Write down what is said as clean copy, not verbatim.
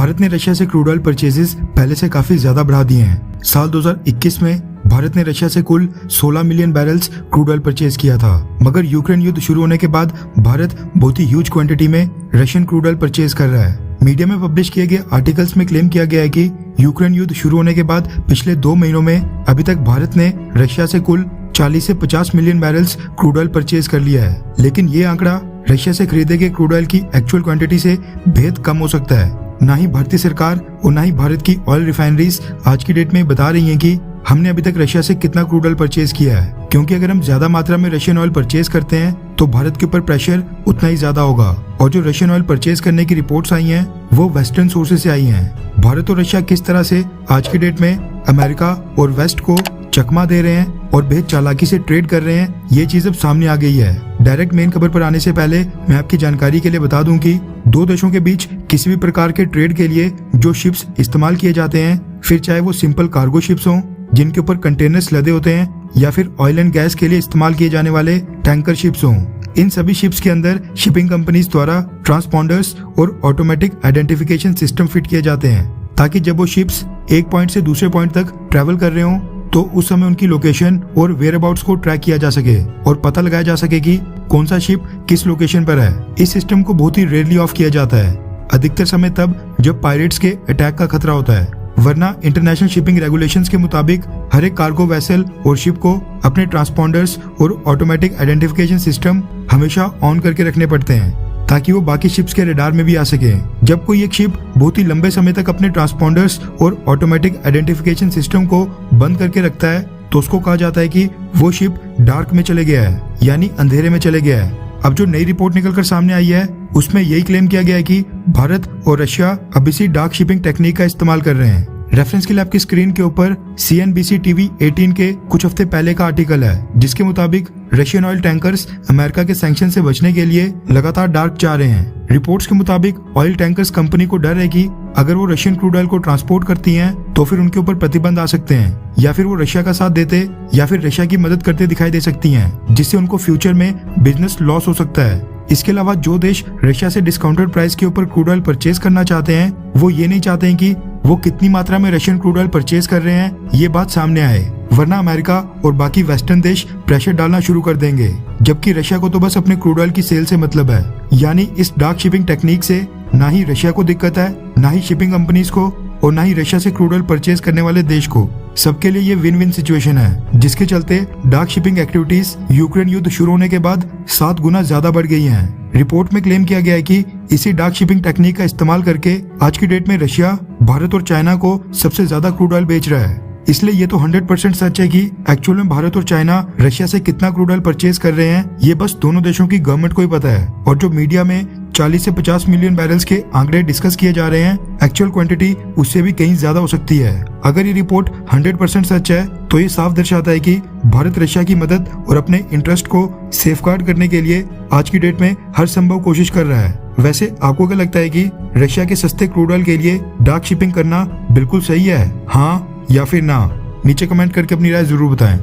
भारत ने रशिया से crude oil purchases पहले से काफी ज्यादा बढ़ा दिए हैं। साल 2021 में भारत ने रशिया से कुल 16 million barrels crude oil purchase किया था, मगर यूक्रेन युद्ध शुरू होने के बाद भारत बहुत ही ह्यूज क्वांटिटी में रशियन क्रूड ऑयल परचेज कर रहा है। मीडिया में पब्लिश किए गए आर्टिकल्स में क्लेम किया गया है कि यूक्रेन युद्ध शुरू होने के बाद पिछले 2 महीनों में अभी तक भारत ने रशिया से कुल 40 से 50 million barrels crude oil purchase कर लिया है। लेकिन ये आंकड़ा रशिया से खरीदे गए क्रूड ऑयल की एक्चुअल क्वांटिटी से बेहद कम हो सकता है। ना ही भारतीय सरकार और ना ही भारत की ऑयल रिफाइनरीज आज की डेट में बता रही हैं कि हमने अभी तक रशिया से कितना क्रूड ऑयल परचेज किया है, क्योंकि अगर हम ज्यादा मात्रा में रशियन ऑयल परचेज करते हैं तो भारत के ऊपर प्रेशर उतना ही ज्यादा होगा। और जो रशियन ऑयल परचेज करने की रिपोर्ट्स आई हैं वो वेस्टर्न सोर्सेज से आई हैं। भारत और रशिया किस तरह से आज की डेट में अमेरिका और वेस्ट को चकमा दे रहे हैं और बेहद चालाकी से ट्रेड कर रहे हैं, ये चीज अब सामने आ गई है। डायरेक्ट मेन खबर पर आने से पहले मैं आपकी जानकारी के लिए बता दूं कि दो देशों के बीच किसी भी प्रकार के ट्रेड के लिए जो शिप्स इस्तेमाल किए जाते हैं, फिर चाहे वो सिंपल कार्गो शिप्स हों जिनके ऊपर कंटेनर्स लदे होते हैं, या फिर ऑयल एंड गैस के लिए इस्तेमाल किए जाने वाले टैंकर शिप्स हों, इन सभी शिप्स के अंदर शिपिंग कंपनीज द्वारा ट्रांसपॉन्डर्स और ऑटोमेटिक आइडेंटिफिकेशन सिस्टम फिट किए जाते हैं, ताकि जब वो शिप्स एक पॉइंट से दूसरे पॉइंट तक ट्रेवल कर रहे हों तो उस समय उनकी लोकेशन और वेयर अबाउट्स को ट्रैक किया जा सके और पता लगाया जा सके कि कौन सा शिप किस लोकेशन पर है। इस सिस्टम को बहुत ही रेयरली ऑफ किया जाता है, अधिकतर समय तब जब पायरेट्स के अटैक का खतरा होता है, वरना इंटरनेशनल शिपिंग रेगुलेशंस के मुताबिक हर एक कार्गो वेसल और शिप को अपने ट्रांसपॉन्डर्स और ऑटोमेटिक आइडेंटिफिकेशन सिस्टम हमेशा ऑन करके रखने पड़ते हैं ताकि वो बाकी शिप्स के रडार में भी आ सके। जब कोई एक शिप बहुत ही लंबे समय तक अपने ट्रांसपॉन्डर्स और ऑटोमेटिक आइडेंटिफिकेशन सिस्टम को बंद करके रखता है तो उसको कहा जाता है कि वो शिप डार्क में चले गया है, यानी अंधेरे में चले गया है। अब जो नई रिपोर्ट निकलकर सामने आई है उसमें यही क्लेम किया गया है कि भारत और रशिया अब इसी डार्क शिपिंग टेक्निक का इस्तेमाल कर रहे हैं। रेफरेंस के लिए आपकी स्क्रीन के ऊपर CNBC TV 18 के कुछ हफ्ते पहले का आर्टिकल है, जिसके मुताबिक रशियन ऑयल टैंकर्स अमेरिका के सैंक्शन से बचने के लिए लगातार डार्क जा रहे हैं। रिपोर्ट्स के मुताबिक ऑयल टैंकर्स कंपनी को डर है कि अगर वो रशियन क्रूड ऑयल को ट्रांसपोर्ट करती हैं तो फिर उनके ऊपर प्रतिबंध आ सकते हैं, या फिर वो रशिया का साथ देते या फिर रशिया की मदद करते दिखाई दे सकती हैं, जिससे उनको फ्यूचर में बिजनेस लॉस हो सकता है। इसके अलावा जो देश रशिया से डिस्काउंटेड प्राइस के ऊपर क्रूड ऑयल परचेज करना चाहते हैं वो ये नहीं चाहते हैं कि वो कितनी मात्रा में रशियन क्रूड ऑयल परचेज कर रहे हैं ये बात सामने आए, वरना अमेरिका और बाकी वेस्टर्न देश प्रेशर डालना शुरू कर देंगे, जबकि रशिया को तो बस अपने क्रूड ऑयल की सेल से मतलब है। यानी इस डार्क शिपिंग टेक्निक से ना ही रशिया को दिक्कत है, ना ही शिपिंग कंपनीज को, और ना ही रशिया से क्रूड ऑयल परचेज करने वाले देश को। सबके लिए ये विन विन सिचुएशन है, जिसके चलते डार्क शिपिंग एक्टिविटीज यूक्रेन युद्ध शुरू होने के बाद 7 गुना ज्यादा बढ़ गई हैं। रिपोर्ट में क्लेम किया गया है कि इसी डार्क शिपिंग टेक्निक का इस्तेमाल करके आज की डेट में रशिया भारत और चाइना को सबसे ज्यादा क्रूड ऑयल बेच रहा है। इसलिए ये तो 100% सच है कि एक्चुअल में भारत और चाइना रशिया से कितना क्रूड ऑयल परचेज कर रहे हैं ये बस दोनों देशों की गवर्नमेंट को ही पता है। और जो मीडिया में 40 से 50 मिलियन बैरल्स के आंकड़े डिस्कस किए जा रहे हैं, एक्चुअल क्वांटिटी उससे भी कहीं ज्यादा हो सकती है। अगर ये रिपोर्ट 100% सच है तो ये साफ दर्शाता है कि भारत रशिया की मदद और अपने इंटरेस्ट को सेफगार्ड करने के लिए आज की डेट में हर संभव कोशिश कर रहा है। वैसे आपको क्या लगता है कि रशिया के सस्ते क्रूड ऑयल के लिए डार्क शिपिंग करना बिल्कुल सही है, हाँ या फिर ना? नीचे कमेंट करके अपनी राय जरूर बताएं।